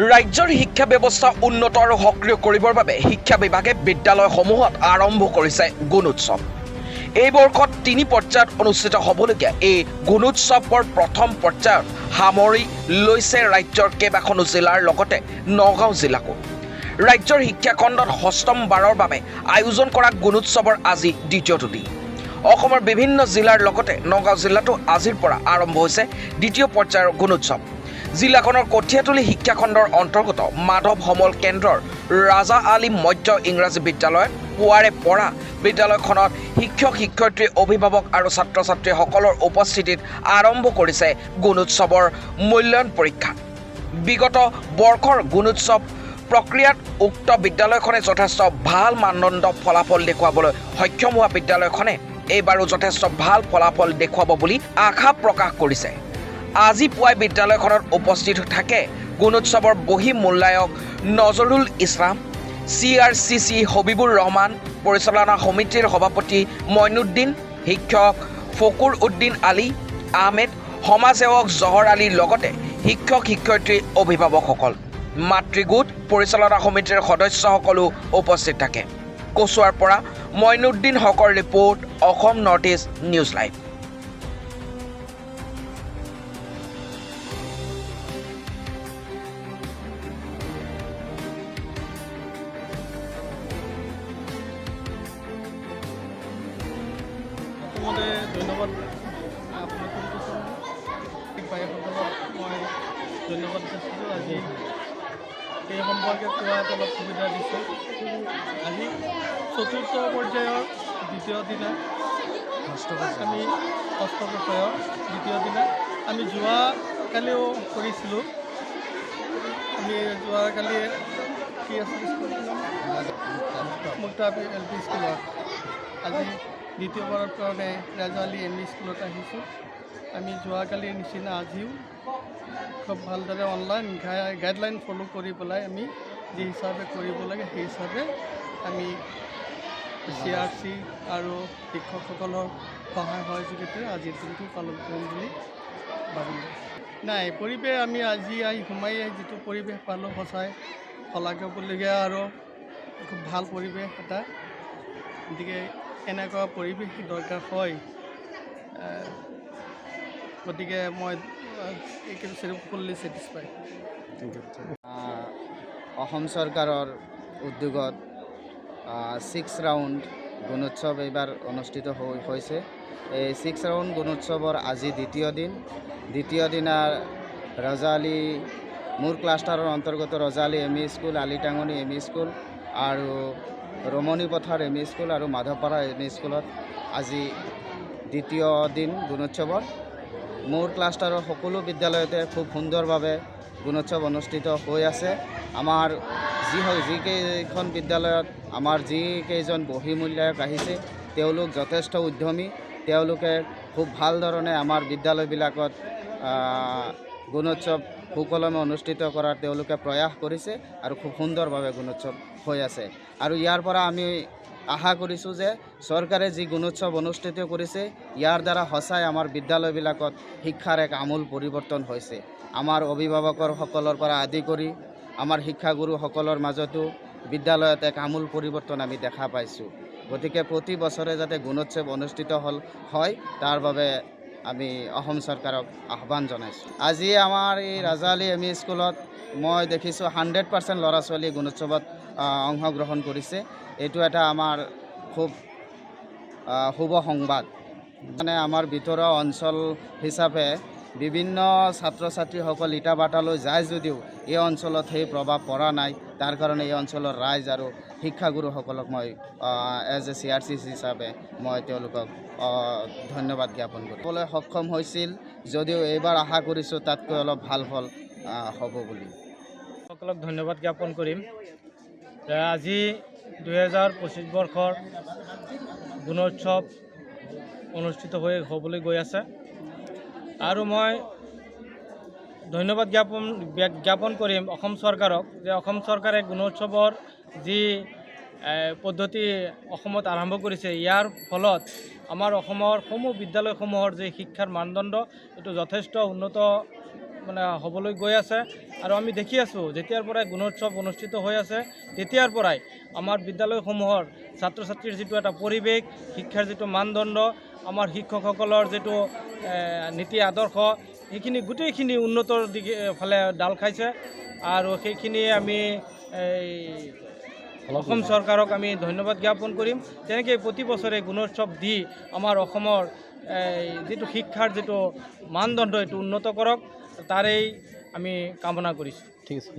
ৰাজ্যৰ শিক্ষা ব্যৱস্থা উন্নত আৰু সক্ৰিয় কৰিবৰ বাবে শিক্ষা বিভাগে বিদ্যালয়সমূহত আৰম্ভ কৰিছে গুণোৎসৱ। এই বৰ্ষত 3 পৰ্যায়ত অনুষ্ঠিত হ'বলগীয়া এই গুণোৎসৱৰ প্ৰথম পৰ্যায়ত সামৰি লৈছে ৰাজ্যৰ কেইবাখনো জিলাৰ লগতে নগাঁও জিলাকো। ৰাজ্যৰ শিক্ষাখণ্ডত ষষ্ঠমবাৰৰ বাবে আয়োজন কৰা গুণোৎসৱৰ আজি দ্বিতীয়টো দিন। অসমৰ বিভিন্ন জিলাৰ লগতে নগাঁও জিলাতো আজিৰ পৰা আৰম্ভ হৈছে দ্বিতীয় পৰ্যায়ৰ গুণোৎসৱ। জিলাখনৰ কঠীয়াতলী শিক্ষাখণ্ডৰ অন্তৰ্গত মাধৱ সমল কেন্দ্ৰৰ ৰাজা আলী মধ্য ইংৰাজী বিদ্যালয়ত পুৱাৰে পৰা বিদ্যালয়খনত শিক্ষক শিক্ষয়িত্ৰী অভিভাৱক আৰু ছাত্ৰ ছাত্ৰীসকলৰ উপস্থিতিত আৰম্ভ কৰিছে গুণোৎসৱৰ মূল্যায়ন পৰীক্ষা। বিগত বৰ্ষৰ গুণোৎসৱ প্ৰক্ৰিয়াত উক্ত বিদ্যালয়খনে যথেষ্ট ভাল মানদণ্ড ফলাফল দেখুৱাবলৈ সক্ষম হোৱা বিদ্যালয়খনে এইবাৰো যথেষ্ট ভাল ফলাফল দেখুৱাব বুলি আশা প্ৰকাশ কৰিছে। আজি পুৱাই বিদ্যালয়খনত উপস্থিত থাকে গুণোৎসৱৰ বহি মূল্যায়ক নজৰুল ইছলাম, CRCC হবিবুৰ ৰহমান, পৰিচালনা সমিতিৰ সভাপতি মইনুদ্দিন, শিক্ষক ফকুৰ উদ্দিন আলী আহমেদ, সমাজসেৱক জহৰ আলীৰ লগতে শিক্ষক শিক্ষয়িত্ৰী অভিভাৱকসকল, মাতৃগোট পৰিচালনা সমিতিৰ সদস্যসকলো উপস্থিত থাকে। কচুৱাৰ পৰা মইনুদ্দিন হকৰ report, Assam north east news live. ধন্যবাদ আপোনাক মই ধন্যবাদ দিছোঁ। আজি এই সম্পৰ্কে কোৱাত অলপ সুবিধা দিছোঁ। আজি চতুৰ্থ পৰ্যায়ৰ দ্বিতীয় দিনা, আমি ষষ্ঠ পৰ্যায়ৰ দ্বিতীয় দিনা আমি যোৱাকালিও কৰিছিলোঁ। আমি যোৱাকালি কি আছিল মুক্তা LP স্কুলত, আজি দ্বিতীয়বাৰৰ কাৰণে ৰাজা আলী ME স্কুলত আহিছোঁ। আমি যোৱাকালিৰ নিচিনা আজিও খুব ভালদৰে অনলাইন গাইডলাইন ফ'ল' কৰি পেলাই আমি যি হিচাপে কৰিব লাগে সেই হিচাপে আমি CRC আৰু শিক্ষকসকলৰ সহায় সহযোগিতাৰে আজিৰ দিনটো পালন কৰিম বুলি ভাবিলোঁ। নাই, পৰিৱেশ আমি আজি সোমাই যিটো পৰিৱেশ পালোঁ সঁচাই শলাগিবলগীয়া আৰু খুব ভাল পৰিৱেশ এটা। গতিকে এনেকুৱা পৰিৱেশ দৰকাৰ হয়। গতিকে মই ফুল্লি ছেটিছফাইড। অসম চৰকাৰৰ উদ্যোগত 6 ৰাউণ্ড গুণোৎসৱ এইবাৰ অনুষ্ঠিত হৈছে। এই 6 ৰাউণ্ড গুণোৎসৱৰ আজি দ্বিতীয় দিনা ৰজা আলী মোৰ ক্লাষ্টাৰৰ অন্তৰ্গত Raja Ali ME school, Alitangoni ME school আৰু ৰমণী পথাৰ ME স্কুল আৰু মাধৱপাৰা ME স্কুলত আজি দ্বিতীয় দিন গুণোৎসৱৰ। মোৰ ক্লাষ্টাৰৰ সকলো বিদ্যালয়তে খুব সুন্দৰভাৱে গুণোৎসৱ অনুষ্ঠিত হৈ আছে। আমাৰ যিকেইখন বিদ্যালয়ত আমাৰ যিকেইজন বহি মূল্যায়ক আহিছে তেওঁলোক যথেষ্ট উদ্যমী। তেওঁলোকে খুব ভাল ধৰণে আমাৰ বিদ্যালয়বিলাকত গুণোৎসৱ সুকলমে অনুষ্ঠিত কৰাৰ তেওঁলোকে প্ৰয়াস কৰিছে আৰু খুব সুন্দৰভাৱে গুণোৎসৱ হৈ আছে। আৰু ইয়াৰ পৰা আমি আশা কৰিছোঁ যে চৰকাৰে যি গুণোৎসৱ অনুষ্ঠিত কৰিছে ইয়াৰ দ্বাৰা সঁচাই আমাৰ বিদ্যালয়বিলাকত শিক্ষাৰ এক আমূল পৰিৱৰ্তন হৈছে। আমাৰ অভিভাৱকসকলৰ পৰা আদি কৰি আমাৰ শিক্ষাগুৰুসকলৰ মাজতো বিদ্যালয়ত এক আমূল পৰিৱৰ্তন আমি দেখা পাইছোঁ। গতিকে প্ৰতি বছৰে যাতে গুণোৎসৱ অনুষ্ঠিত হয় তাৰ বাবে আমি অসম চৰকাৰক আহ্বান জনাইছোঁ। আজি আমাৰ এই ৰাজা আলী ME স্কুলত মই দেখিছোঁ 100% ল'ৰা ছোৱালীয়ে গুণোৎসৱত অংশগ্ৰহণ কৰিছে। এইটো এটা আমাৰ খুব শুভ সংবাদ। মানে আমাৰ ভিতৰুৱা অঞ্চল হিচাপে বিভিন্ন ছাত্ৰ ছাত্ৰীসকল ইটা বাটালৈ যায় যদিও এই অঞ্চলত সেই প্ৰভাৱ পৰা নাই। তাৰ কাৰণে এই অঞ্চলৰ ৰাইজ আৰু শিক্ষাগুৰুসকলক মই এজ এ CRC হিচাপে মই তেওঁলোকক ধন্যবাদ জ্ঞাপন কৰিবলৈ সক্ষম হৈছিল। যদিও এইবাৰ আশা কৰিছোঁ তাতকৈ অলপ ভাল ফল হ'ব বুলি। সকলক ধন্যবাদ জ্ঞাপন কৰিম। আজি 2025 বৰ্ষৰ গুণোৎসৱ অনুষ্ঠিত হ'বলৈ গৈ আছে আৰু মই ধন্যবাদ জ্ঞাপন কৰিম অসম চৰকাৰক যে অসম চৰকাৰে গুণোৎসৱৰ যি পদ্ধতি অসমত আৰম্ভ কৰিছে ইয়াৰ ফলত আমাৰ অসমৰ সমূহ বিদ্যালয়সমূহৰ যে শিক্ষাৰ মানদণ্ড এইটো যথেষ্ট উন্নত মানে হ'বলৈ গৈ আছে আৰু আমি দেখি আছোঁ যেতিয়াৰ পৰাই গুণোৎসৱ অনুষ্ঠিত হৈ আছে তেতিয়াৰ পৰাই আমাৰ বিদ্যালয়সমূহৰ ছাত্ৰ ছাত্ৰীৰ যিটো এটা পৰিৱেশ, শিক্ষাৰ যিটো মানদণ্ড, আমাৰ শিক্ষকসকলৰ যিটো নীতি আদৰ্শ, সেইখিনি গোটেইখিনি উন্নতৰ দিশে ফালে ডাল খাইছে আৰু সেইখিনিয়ে আমি অসম চৰকাৰক আমি ধন্যবাদ জ্ঞাপন কৰিম। তেনেকৈ প্ৰতি বছৰে গুণোৎসৱ দি আমাৰ অসমৰ যিটো শিক্ষাৰ যিটো মানদণ্ড এইটো উন্নত কৰক, তাৰেই আমি কামনা কৰিছোঁ। ঠিক আছে।